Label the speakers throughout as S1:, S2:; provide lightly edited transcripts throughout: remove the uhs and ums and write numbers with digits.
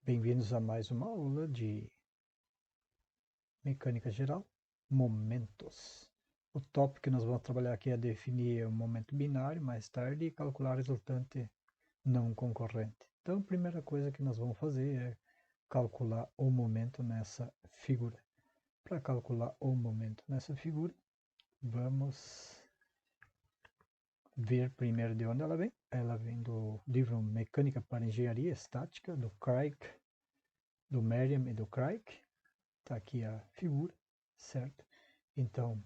S1: Bem-vindos a mais uma aula de mecânica geral, momentos. O tópico que nós vamos trabalhar aqui é definir o momento binário mais tarde e calcular a resultante não concorrente. Então, a primeira coisa que nós vamos fazer é calcular o momento nessa figura. Para calcular o momento nessa figura, vamos ver primeiro de onde ela vem. Ela vem do livro Mecânica para Engenharia Estática, do Craig, do Merriam e do Craig. Está aqui a figura, certo? Então,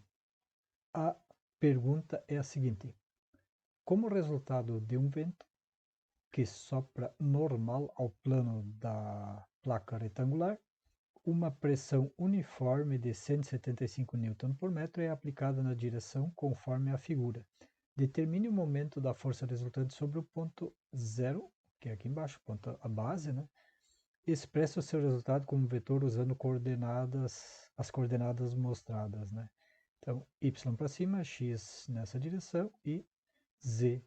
S1: a pergunta é a seguinte: como resultado de um vento que sopra normal ao plano da placa retangular, uma pressão uniforme de 175 Nm por metro é aplicada na direção conforme a figura. Determine o momento da força resultante sobre o ponto zero, que é aqui embaixo, ponto a base, né? Expressa o seu resultado como vetor usando as coordenadas mostradas, né? Então, y para cima, x nessa direção e z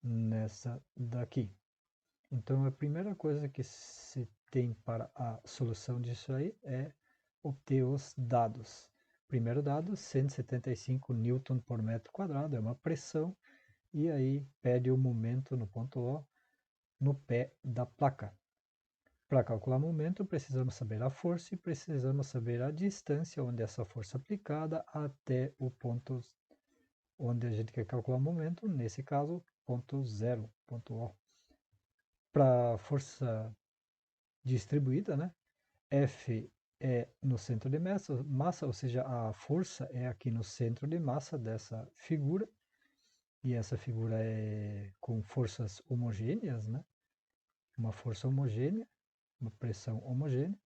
S1: nessa daqui. Então, a primeira coisa que se tem para a solução disso aí é obter os dados. Primeiro dado, 175 Newton por metro quadrado, é uma pressão, e aí pede o momento no ponto O, no pé da placa. Para calcular o momento, precisamos saber a força e precisamos saber a distância onde essa força é aplicada até o ponto onde a gente quer calcular o momento, nesse caso, ponto zero, ponto O. Para força distribuída, né? F é no centro de massa, ou seja, a força é aqui no centro de massa dessa figura, e essa figura é com forças homogêneas, né? Uma força homogênea, uma pressão homogênea.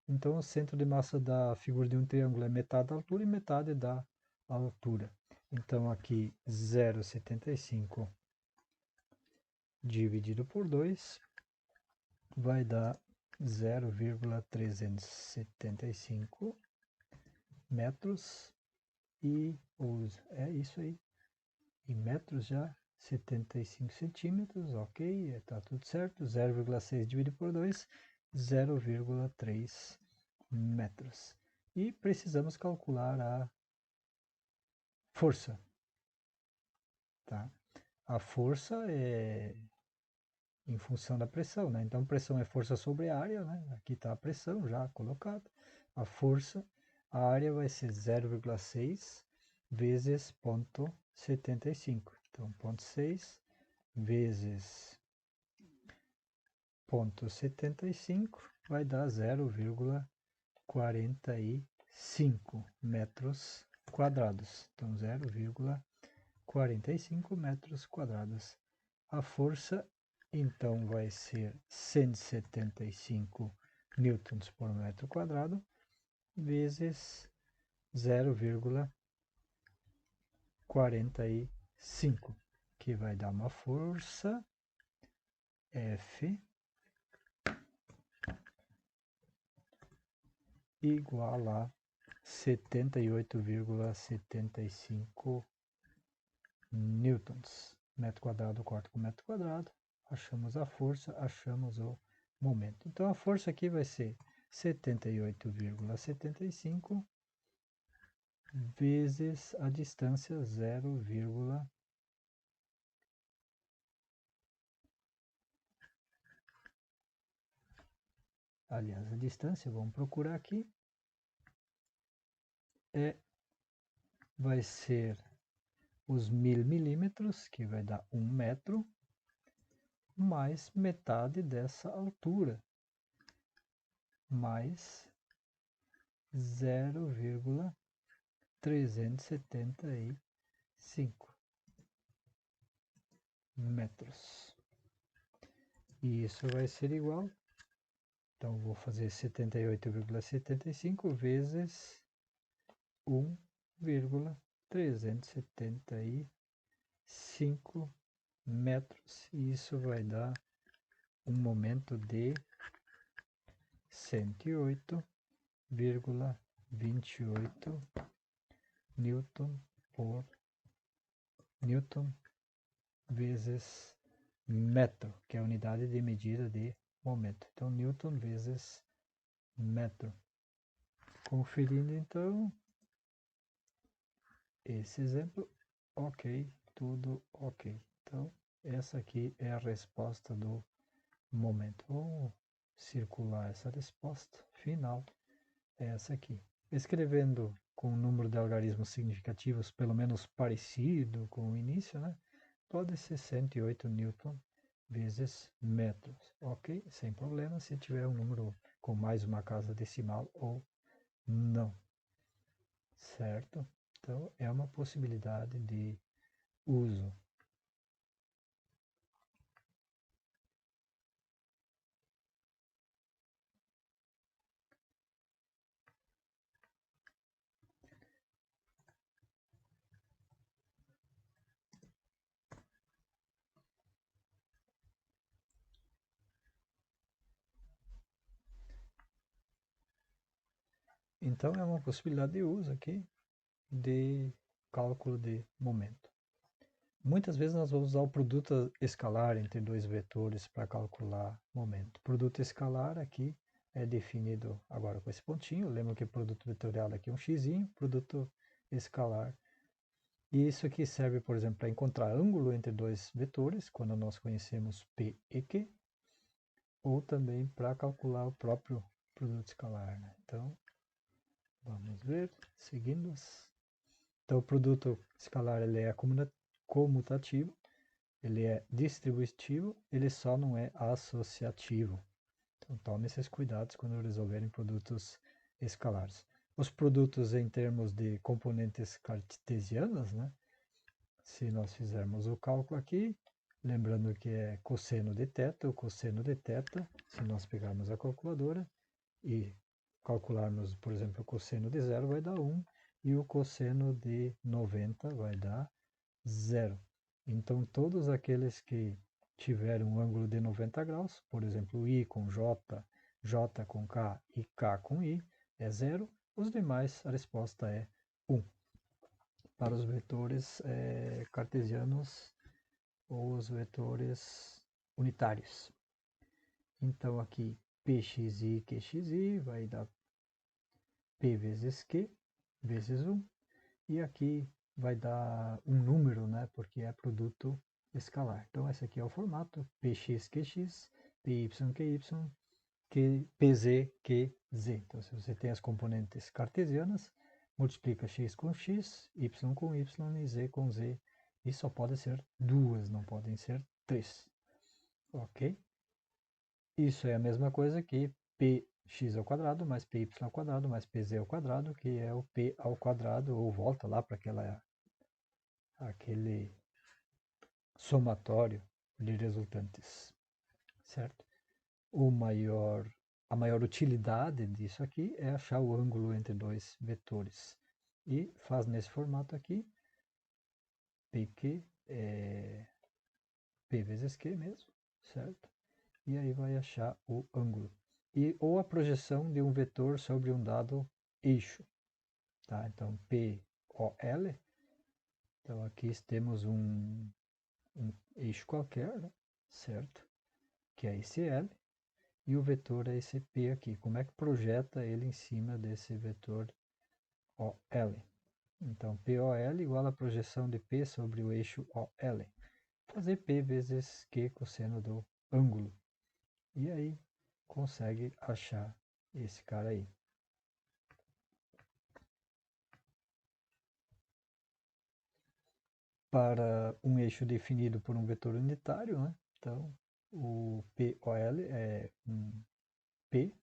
S1: Então, o centro de massa da figura de um triângulo é metade da altura e metade da altura. Então, aqui 0,75 dividido por 2 vai dar 0,375 metros e é isso aí. Em metros já, 75 centímetros, ok, está tudo certo. 0,6 dividido por 2, 0,3 metros. E precisamos calcular a força. Tá? A força é em função da pressão, né? Então, pressão é força sobre a área, né? Aqui está a pressão já colocada. A força, a área vai ser 0,6 vezes 0,75. Então, 0,6 vezes 0,75 vai dar 0,45 metros quadrados. Então, 0,45 metros quadrados. A força, então, vai ser 175 newtons por metro quadrado vezes 0,45, que vai dar uma força F igual a 78,75 newtons. Metro quadrado corta com metro quadrado, achamos a força, achamos o momento. Então, a força aqui vai ser 78,75 vezes a distância 0, aliás, a distância, vamos procurar aqui, vai ser os 1000 milímetros, que vai dar 1 metro, mais metade dessa altura, mais 0,375 metros. E isso vai ser igual, então vou fazer 78,75 vezes 1,375 metros, e isso vai dar um momento de 108,28 Newton por Newton vezes metro, que é a unidade de medida de momento. Então, Newton vezes metro. Conferindo, então, esse exemplo, ok, tudo ok. Então, essa aqui é a resposta do momento. Vamos circular essa resposta final, é essa aqui. Escrevendo com um número de algarismos significativos, pelo menos parecido com o início, né? Pode ser 108 newton vezes metros, ok? Sem problema se tiver um número com mais uma casa decimal ou não, certo? Então, é uma possibilidade de uso. Então, é uma possibilidade de uso aqui de cálculo de momento. Muitas vezes nós vamos usar o produto escalar entre dois vetores para calcular momento. Produto escalar aqui é definido agora com esse pontinho. Lembra que o produto vetorial aqui é um x, produto escalar. E isso aqui serve, por exemplo, para encontrar ângulo entre dois vetores, quando nós conhecemos P e Q, ou também para calcular o próprio produto escalar, né? Então, vamos ver, seguindo. Então, o produto escalar ele é comutativo, ele é distributivo, ele só não é associativo. Então, tome esses cuidados quando resolverem produtos escalares. Os produtos em termos de componentes cartesianas, né? Se nós fizermos o cálculo aqui, lembrando que é cosseno de θ, o cosseno de θ, se nós pegarmos a calculadora e calcularmos, por exemplo, o cosseno de 0 vai dar 1 e o cosseno de 90 vai dar 0. Então, todos aqueles que tiverem um ângulo de 90 graus, por exemplo, I com J, J com K e K com I, é 0. Os demais, a resposta é 1. Para os vetores cartesianos ou os vetores unitários. Então, aqui, Pxi, Qxi vai dar P vezes Q vezes 1. E aqui vai dar um número, né? Porque é produto escalar. Então, esse aqui é o formato Px, Qx, Py, Qy, Pz, Qz. Então, se você tem as componentes cartesianas, multiplica x com x, y com y e z com z. E só pode ser duas, não podem ser três. Ok? Isso é a mesma coisa que px ao quadrado mais py ao quadrado mais pz ao quadrado, que é o p ao quadrado, ou volta lá para aquele somatório de resultantes, certo? A maior utilidade disso aqui é achar o ângulo entre dois vetores. E faz nesse formato aqui, PQ é P vezes Q mesmo, certo? E aí vai achar o ângulo. Ou a projeção de um vetor sobre um dado eixo. Tá? Então, POL. Então, aqui temos um eixo qualquer, né? Certo? Que é esse L. E o vetor é esse P aqui. Como é que projeta ele em cima desse vetor OL? Então, POL igual a projeção de P sobre o eixo OL. Fazer P vezes Q cosseno do ângulo. E aí, consegue achar esse cara aí. Para um eixo definido por um vetor unitário, né? Então, o POL é um P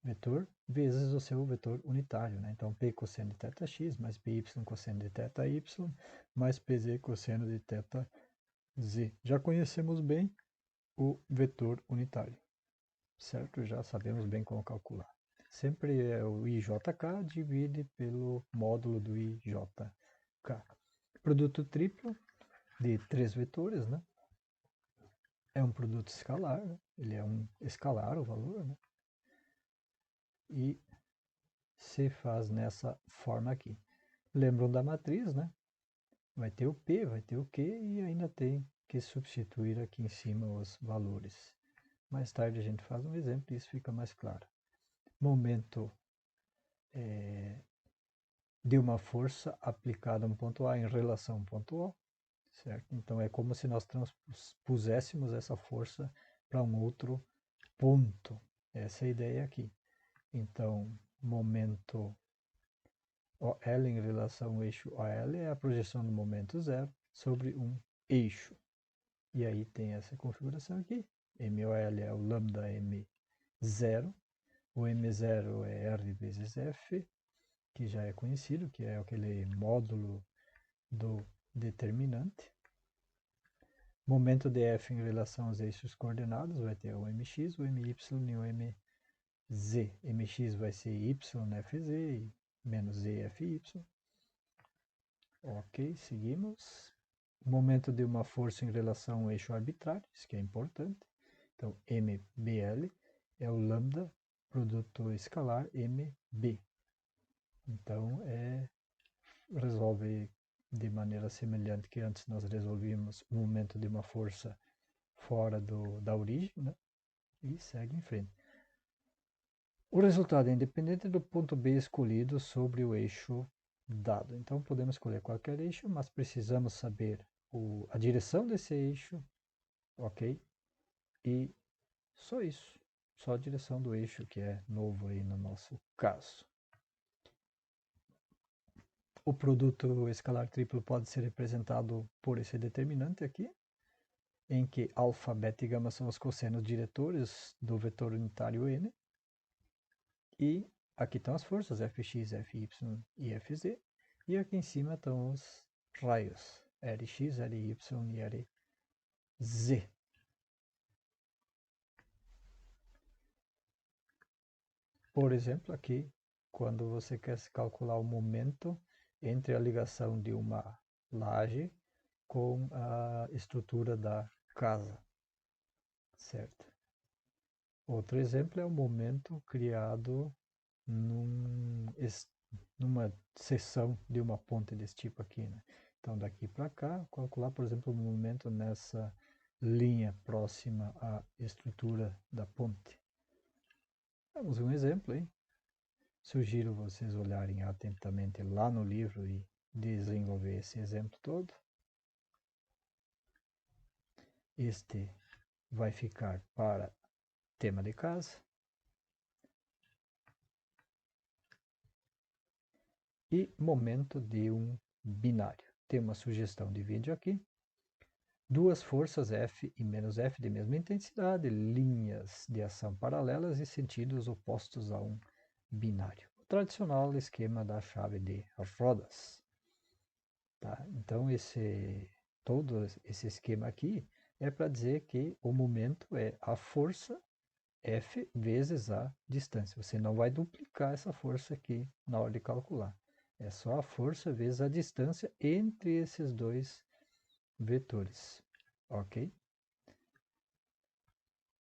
S1: vetor vezes o seu vetor unitário, né? Então, P cosseno de θ x mais PY cosseno de θ y mais PZ cosseno de θ z. Já conhecemos bem o vetor unitário, certo? Já sabemos bem como calcular. Sempre é o IJK divide pelo módulo do IJK. Produto triplo de três vetores, né? É um produto escalar, né? Ele é um escalar o valor, né? E se faz nessa forma aqui. Lembram da matriz, né? Vai ter o P, vai ter o Q e ainda tem que substituir aqui em cima os valores Mais tarde a gente faz um exemplo e isso fica mais claro. Momento de uma força aplicada a um ponto A em relação a um ponto O, certo? Então é como se nós transpuséssemos essa força para um outro ponto. Essa é a ideia aqui. Então, momento OL em relação ao eixo AL é a projeção do momento zero sobre um eixo. E aí tem essa configuração aqui. MOL é o lambda M0. O M0 é R vezes F, que já é conhecido, que é aquele módulo do determinante. Momento de F em relação aos eixos coordenados vai ter o mx, o my e o mz. Mx vai ser yfz e menos zfy. Ok, seguimos. Momento de uma força em relação ao eixo arbitrário, isso que é importante. Então, MBL é o lambda produto escalar MB. Então, resolve de maneira semelhante que antes nós resolvíamos o momento de uma força fora da origem, né? E segue em frente. O resultado é independente do ponto B escolhido sobre o eixo dado. Então, podemos escolher qualquer eixo, mas precisamos saber a direção desse eixo, ok? E só isso, só a direção do eixo que é novo aí no nosso caso. O produto escalar triplo pode ser representado por esse determinante aqui, em que alfa, beta e gama são os cossenos diretores do vetor unitário n. E aqui estão as forças, Fx, Fy e Fz. E aqui em cima estão os raios, Rx, Ry e Rz. Por exemplo, aqui, quando você quer calcular o momento entre a ligação de uma laje com a estrutura da casa, certo? Outro exemplo é o momento criado numa seção de uma ponte desse tipo aqui, né? Então, daqui para cá, calcular, por exemplo, o momento nessa linha próxima à estrutura da ponte. Vamos um exemplo, hein? Sugiro vocês olharem atentamente lá no livro e desenvolver esse exemplo todo. Este vai ficar para tema de casa. E momento de um binário. Tem uma sugestão de vídeo aqui. Duas forças F e menos F de mesma intensidade, linhas de ação paralelas e sentidos opostos a um binário. O tradicional esquema da chave de rodas. Tá? Então, todo esse esquema aqui é para dizer que o momento é a força F vezes a distância. Você não vai duplicar essa força aqui na hora de calcular. É só a força vezes a distância entre esses dois vetores. Ok?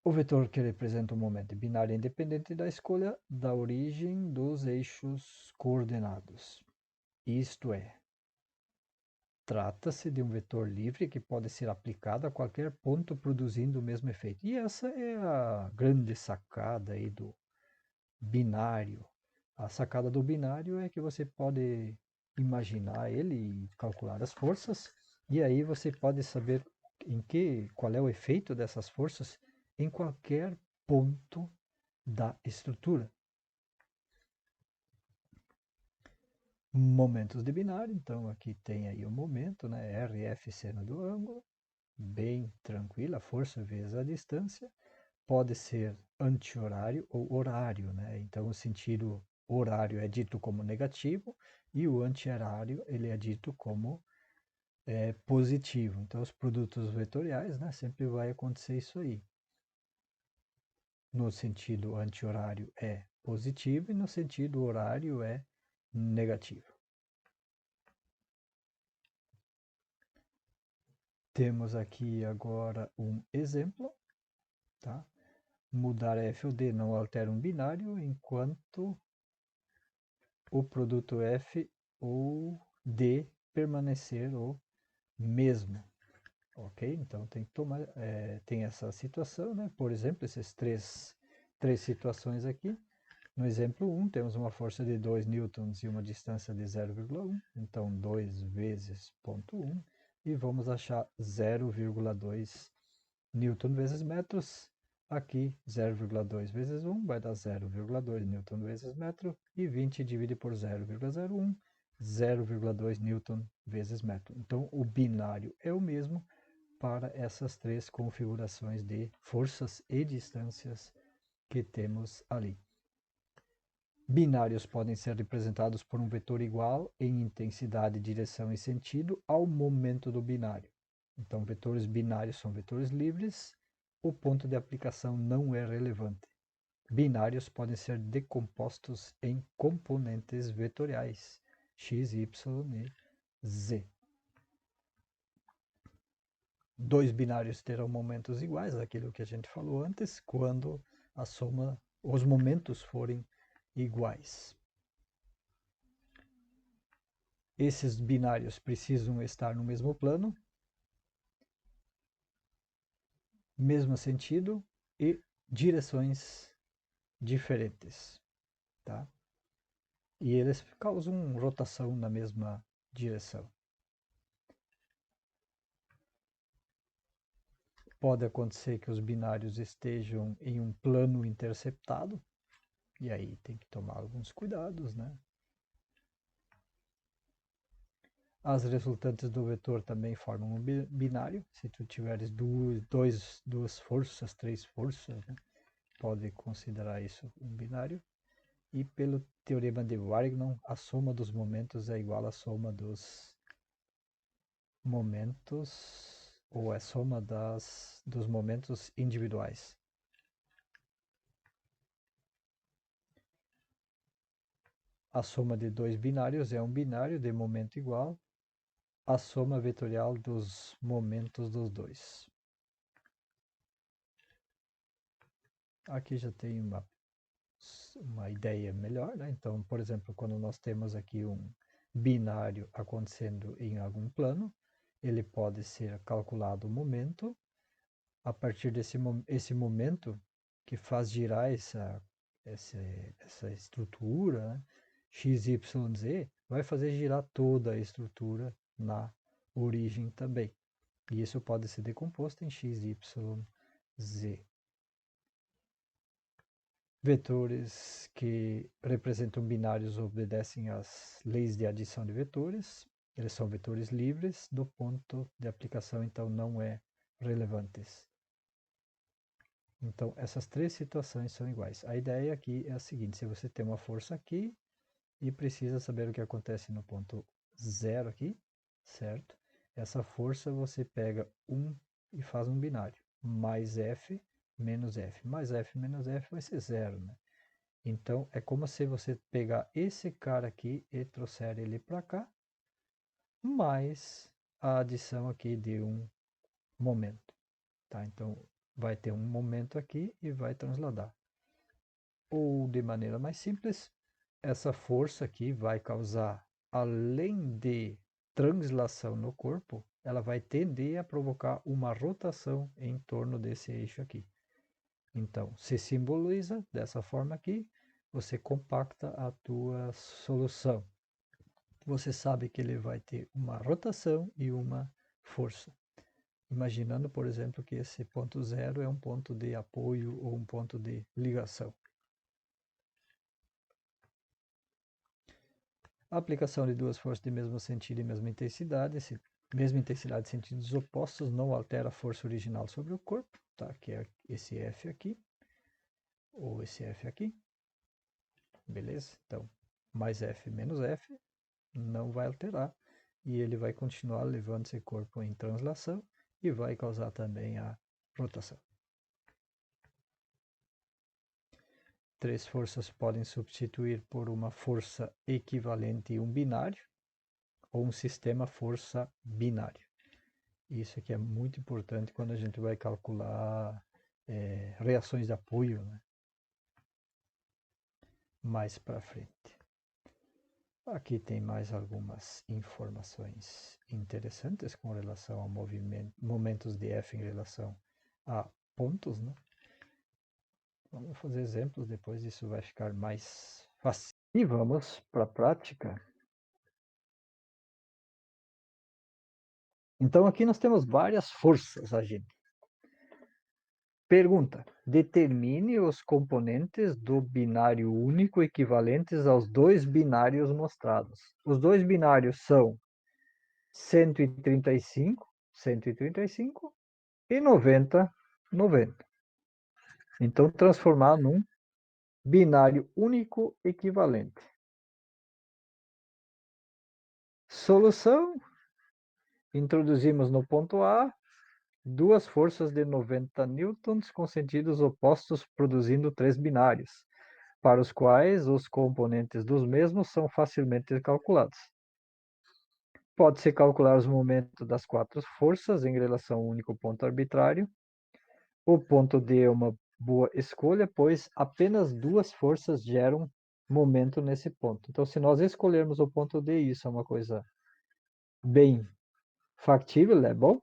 S1: O vetor que representa o momento binário é independente da escolha da origem dos eixos coordenados. Isto é, trata-se de um vetor livre que pode ser aplicado a qualquer ponto produzindo o mesmo efeito. E essa é a grande sacada aí do binário. A sacada do binário é que você pode imaginar ele e calcular as forças, e aí você pode saber qual é o efeito dessas forças em qualquer ponto da estrutura. Momentos de binário, então aqui tem aí o momento, né? RF seno do ângulo, bem tranquila, força vezes a distância, pode ser anti-horário ou horário, né? Então o sentido horário é dito como negativo e o anti-horário ele é dito como positivo. Então os produtos vetoriais, né, sempre vai acontecer isso aí. No sentido anti-horário é positivo e no sentido horário é negativo. Temos aqui agora um exemplo, tá? Mudar F ou D não altera um binário, enquanto o produto F ou D permanecer o mesmo. Ok? Então tem que tomar, tem essa situação, né? Por exemplo, essas três situações aqui. No exemplo 1, temos uma força de 2 newtons e uma distância de 0,1. Então, 2 vezes 0,1. E vamos achar 0,2 newton vezes metros. Aqui, 0,2 vezes 1 vai dar 0,2 newton vezes metro. E 20 divide por 0,01, 0,2 newton vezes metro. Então, o binário é o mesmo para essas três configurações de forças e distâncias que temos ali. Binários podem ser representados por um vetor igual em intensidade, direção e sentido ao momento do binário. Então, vetores binários são vetores livres, o ponto de aplicação não é relevante. Binários podem ser decompostos em componentes vetoriais, x, y e z. Dois binários terão momentos iguais, aquilo que a gente falou antes, quando a soma, os momentos forem iguais. Esses binários precisam estar no mesmo plano, mesmo sentido e direções diferentes, tá? E eles causam rotação na mesma direção. Pode acontecer que os binários estejam em um plano interceptado, e aí tem que tomar alguns cuidados, né? As resultantes do vetor também formam um binário. Se tu tiveres duas forças, três forças, né? Pode considerar isso um binário. E pelo teorema de Varignon, a soma dos momentos é igual à soma dos momentos, ou a soma dos momentos individuais. A soma de dois binários é um binário de momento igual à soma vetorial dos momentos dos dois. Aqui já tem uma ideia melhor, né? Então, por exemplo, quando nós temos aqui um binário acontecendo em algum plano, ele pode ser calculado o momento. A partir esse momento que faz girar essa estrutura, né? X, Y, Z, vai fazer girar toda a estrutura na origem também. E isso pode ser decomposto em X, Y, Z. Vetores que representam binários obedecem às leis de adição de vetores. Eles são vetores livres, do ponto de aplicação, então, não é relevantes. Então, essas três situações são iguais. A ideia aqui é a seguinte: se você tem uma força aqui e precisa saber o que acontece no ponto zero aqui, certo? Essa força você pega 1 e faz um binário, mais F menos F. Mais F menos F vai ser zero, né? Então, é como se você pegar esse cara aqui e trouxer ele para cá, mais a adição aqui de um momento, tá? Então, vai ter um momento aqui e vai transladar. Ou, de maneira mais simples, essa força aqui vai causar, além de translação no corpo, ela vai tender a provocar uma rotação em torno desse eixo aqui. Então, se simboliza dessa forma aqui, você compacta a tua solução. Você sabe que ele vai ter uma rotação e uma força. Imaginando, por exemplo, que esse ponto zero é um ponto de apoio ou um ponto de ligação. A aplicação de duas forças de mesmo sentido e mesma intensidade em sentidos opostos, não altera a força original sobre o corpo, tá? Que é esse F aqui, ou esse F aqui. Beleza? Então, mais F menos F não vai alterar, e ele vai continuar levando esse corpo em translação e vai causar também a rotação. Três forças podem substituir por uma força equivalente um binário ou um sistema força binário. Isso aqui é muito importante quando a gente vai calcular reações de apoio, né? Mais para frente. Aqui tem mais algumas informações interessantes com relação a momentos de F em relação a pontos, né? Vamos fazer exemplos, depois isso vai ficar mais fácil. E vamos para a prática. Então aqui nós temos várias forças agindo. Pergunta: determine os componentes do binário único equivalentes aos dois binários mostrados. Os dois binários são 135, 135 e 90, 90. Então, transformar num binário único equivalente. Solução: introduzimos no ponto A duas forças de 90 newtons com sentidos opostos, produzindo três binários, para os quais os componentes dos mesmos são facilmente calculados. Pode-se calcular os momentos das quatro forças em relação a um único ponto arbitrário. O ponto D é uma boa escolha, pois apenas duas forças geram momento nesse ponto. Então, se nós escolhermos o ponto D, isso é uma coisa bem factível, é bom,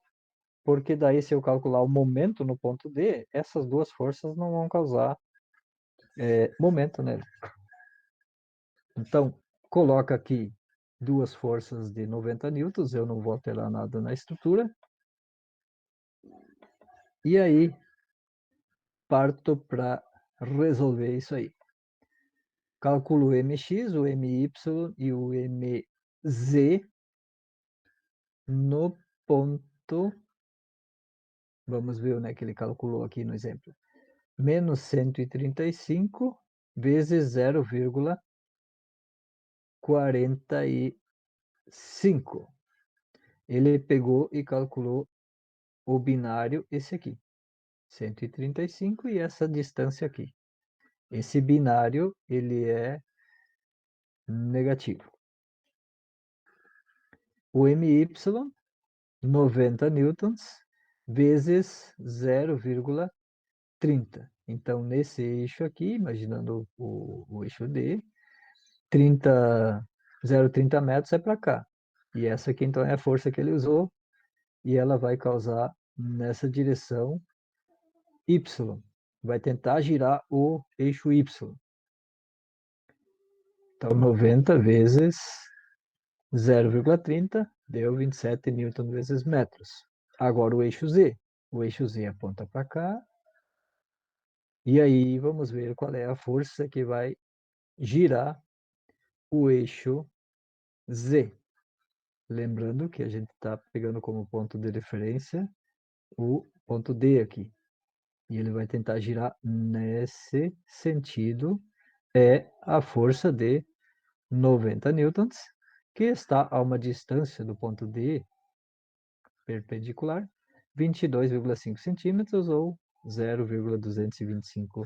S1: porque daí se eu calcular o momento no ponto D, essas duas forças não vão causar momento nele. Então, coloca aqui duas forças de 90 newtons, eu não vou alterar nada na estrutura. E aí, parto para resolver isso aí. Calculo o mx, o my e o mz no ponto, vamos ver onde é que ele calculou aqui no exemplo, menos 135 vezes 0,45. Ele pegou e calculou o binário, esse aqui, 135 e essa distância aqui. Esse binário, ele é negativo. O my, 90 newtons, vezes 0,30. Então, nesse eixo aqui, imaginando o eixo D, 0,30 metros é para cá. E essa aqui, então, é a força que ele usou, e ela vai causar nessa direção Y. Vai tentar girar o eixo Y. Então, 90 vezes 0,30 deu 27 newton vezes metros. Agora o eixo Z. O eixo Z aponta para cá. E aí vamos ver qual é a força que vai girar o eixo Z. Lembrando que a gente está pegando como ponto de referência o ponto D aqui. E ele vai tentar girar nesse sentido. É a força de 90 newtons, que está a uma distância do ponto D perpendicular, 22,5 centímetros ou 0,225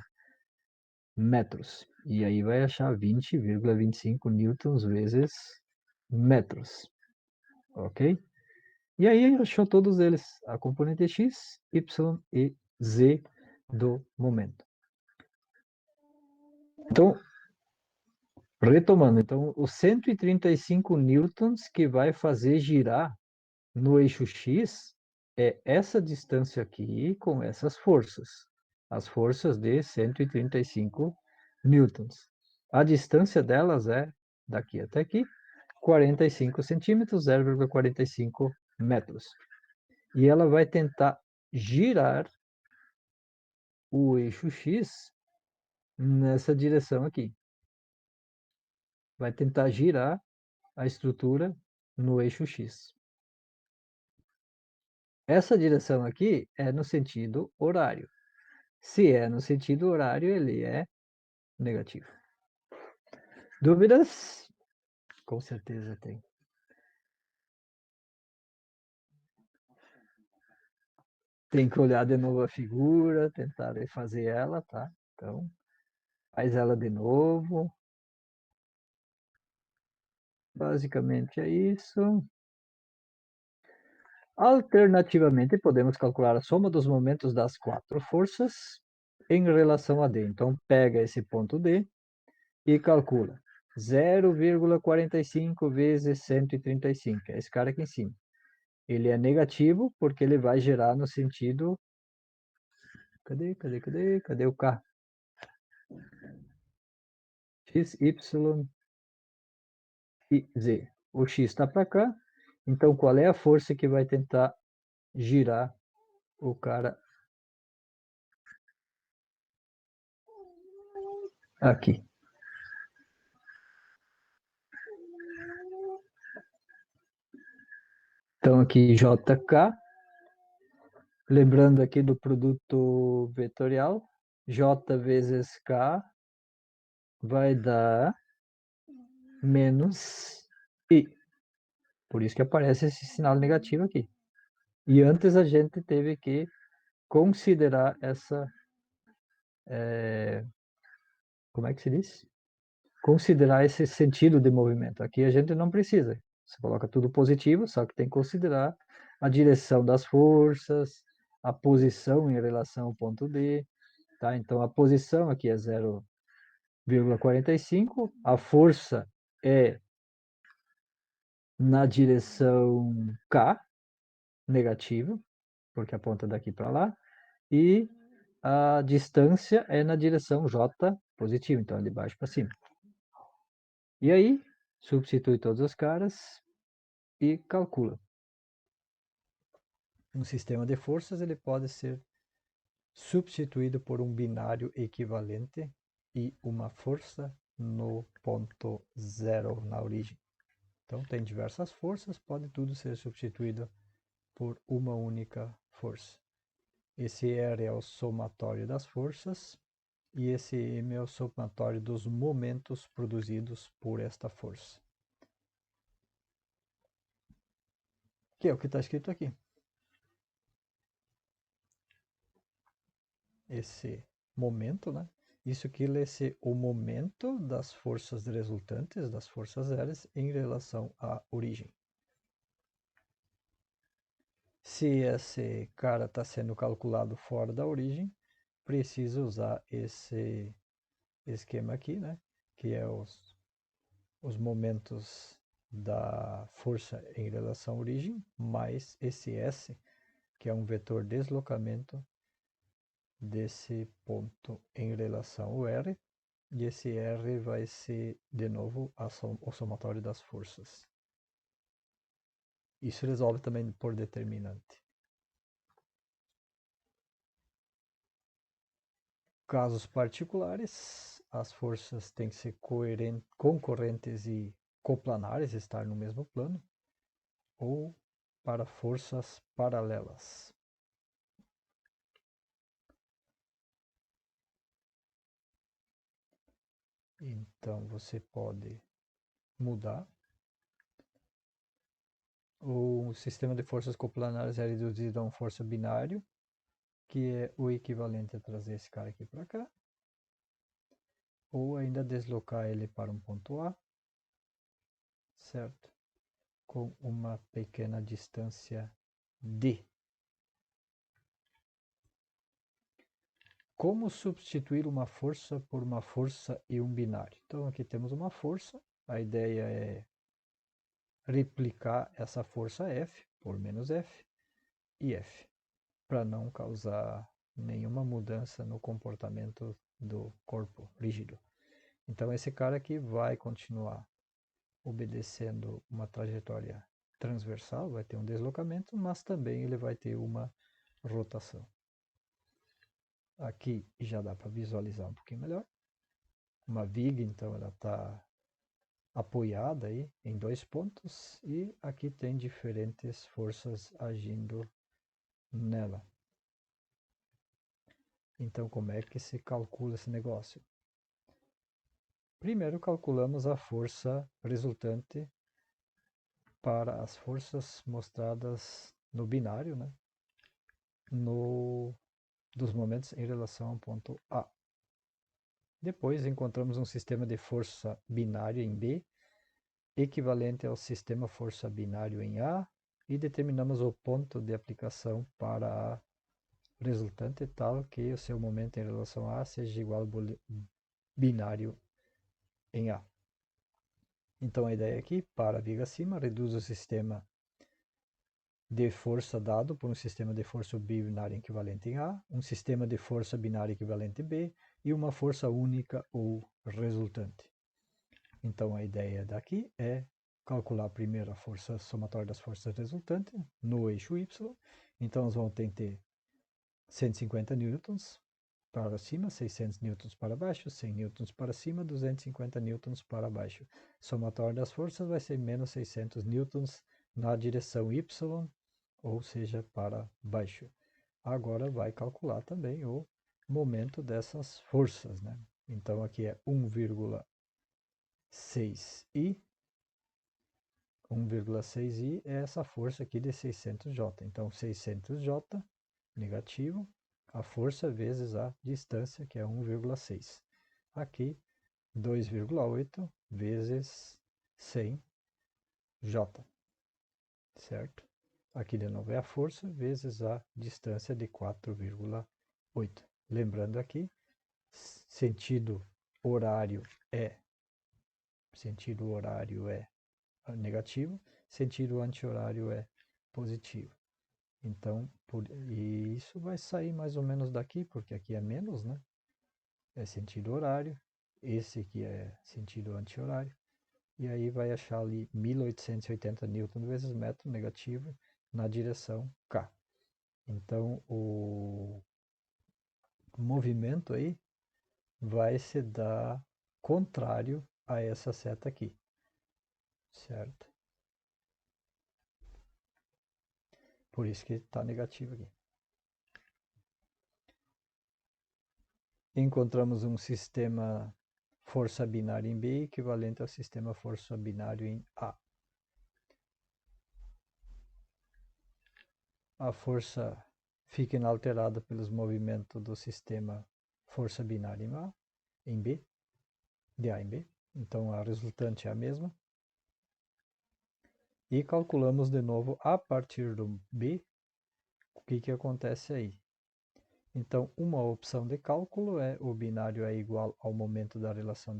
S1: metros. E aí vai achar 20,25 newtons vezes metros. Ok? E aí achou todos eles, a componente x, y e z do momento. Então, retomando, então, os 135 newtons que vai fazer girar no eixo x é essa distância aqui com essas forças. As forças de 135 newtons. A distância delas é, daqui até aqui, 45 centímetros, 0,45 metros. E ela vai tentar girar o eixo x nessa direção aqui. Vai tentar girar a estrutura no eixo x. Essa direção aqui é no sentido horário. Se é no sentido horário, ele é negativo. Dúvidas? Com certeza tem. Tem que olhar de novo a figura, tentar fazer ela, tá? Então, faz ela de novo. Basicamente é isso. Alternativamente, podemos calcular a soma dos momentos das quatro forças em relação a D. Então, pega esse ponto D e calcula 0,45 vezes 135. É esse cara aqui em cima. Ele é negativo porque ele vai gerar no sentido. Cadê o K? X, Y e Z. O X está para cá. Então, qual é a força que vai tentar girar o cara aqui? Então, aqui JK. Lembrando aqui do produto vetorial. J vezes K vai dar menos I. Por isso que aparece esse sinal negativo aqui. E antes a gente teve que considerar essa. Como é que se diz? Considerar esse sentido de movimento. Aqui a gente não precisa. Você coloca tudo positivo, só que tem que considerar a direção das forças, a posição em relação ao ponto D. Tá? Então a posição aqui é 0,45, a força é na direção K, negativa, porque aponta daqui para lá, e a distância é na direção J, positivo, então é de baixo para cima. E aí, substitui todos os caras e calcula. Um sistema de forças ele pode ser substituído por um binário equivalente e uma força no ponto zero, na origem. Então, tem diversas forças, pode tudo ser substituído por uma única força. Esse R é o somatório das forças e esse M é o somatório dos momentos produzidos por esta força. Que é o que está escrito aqui. Esse momento, né? Isso aqui vai ser o momento das forças resultantes, das forças aéreas, em relação à origem. Se esse cara está sendo calculado fora da origem, precisa usar esse esquema aqui, né? Que é os momentos da força em relação à origem, mais esse S, que é um vetor deslocamento desse ponto em relação ao R, e esse R vai ser, de novo, o somatório das forças. Isso resolve também por determinante. Casos particulares, as forças têm que ser concorrentes e coplanares, estar no mesmo plano, ou para forças paralelas. Então você pode mudar. O sistema de forças coplanares é reduzido a uma força binário, que é o equivalente a trazer esse cara aqui para cá, ou ainda deslocar ele para um ponto A, certo? Com uma pequena distância D. Como substituir uma força por uma força e um binário? Então aqui temos uma força, a ideia é replicar essa força F por menos F e F, para não causar nenhuma mudança no comportamento do corpo rígido. Então esse cara aqui vai continuar obedecendo uma trajetória transversal, vai ter um deslocamento, mas também ele vai ter uma rotação. Aqui já dá para visualizar um pouquinho melhor. Uma viga, então, ela está apoiada aí em dois pontos e aqui tem diferentes forças agindo nela. Então, como é que se calcula esse negócio? Primeiro, calculamos a força resultante para as forças mostradas no binário, né? Dos momentos em relação ao ponto A. Depois, encontramos um sistema de força binária em B, equivalente ao sistema força binário em A, e determinamos o ponto de aplicação para a resultante tal que o seu momento em relação a seja igual ao binário em A. Então a ideia aqui, para a viga acima, reduz o sistema de força dado por um sistema de força binária equivalente em A, um sistema de força binária equivalente em B e uma força única ou resultante. Então a ideia daqui é calcular primeiro a força somatória das forças resultantes no eixo Y. Então nós vamos ter 150 newtons para cima, 600 newtons para baixo, 100 newtons para cima, 250 newtons para baixo. Somatória das forças vai ser menos 600 newtons na direção Y, ou seja, para baixo. Agora vai calcular também o momento dessas forças, né? Então aqui é 1,6i. 1,6i é essa força aqui de 600J. Então 600J negativo, a força vezes a distância, que é 1,6. Aqui 2,8 vezes 100J, certo? Aqui de novo é a força vezes a distância de 4,8. Lembrando aqui, sentido horário é negativo, sentido anti-horário é positivo. Então, e isso vai sair mais ou menos daqui, porque aqui é menos, né? É sentido horário, esse aqui é sentido anti-horário, e aí vai achar ali 1880 newton vezes metro negativo na direção K. Então, o movimento aí vai se dar contrário a essa seta aqui, certo? Por isso que está negativo aqui. Encontramos um sistema força binária em B equivalente ao sistema força binário em A. A força fica inalterada pelos movimentos do sistema força binária em A, em B, de A em B. Então a resultante é a mesma. E calculamos de novo a partir do B o que acontece aí. Então, uma opção de cálculo é o binário é igual ao momento da relação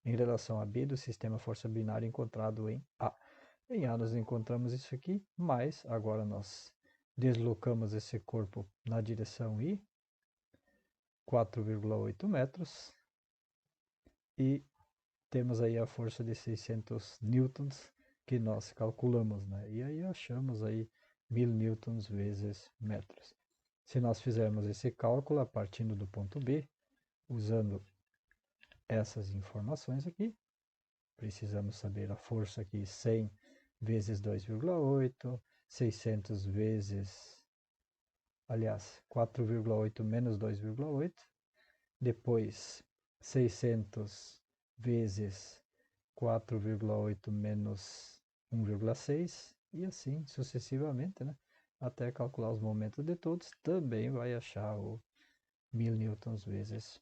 S1: em relação a B do sistema força binária encontrado em A. Em A nós encontramos isso aqui, mas agora nós deslocamos esse corpo na direção I, 4,8 metros, e temos aí a força de 600 newtons que nós calculamos, né? E aí achamos aí 1000 newtons vezes metros. Se nós fizermos esse cálculo a partir do ponto B, usando essas informações aqui, precisamos saber a força aqui, 100 vezes 2,8, 600 vezes, aliás, 4,8 menos 2,8, depois 600 vezes 4,8 menos 1,6 e assim sucessivamente, né? Até calcular os momentos de todos, também vai achar o 1000 newtons vezes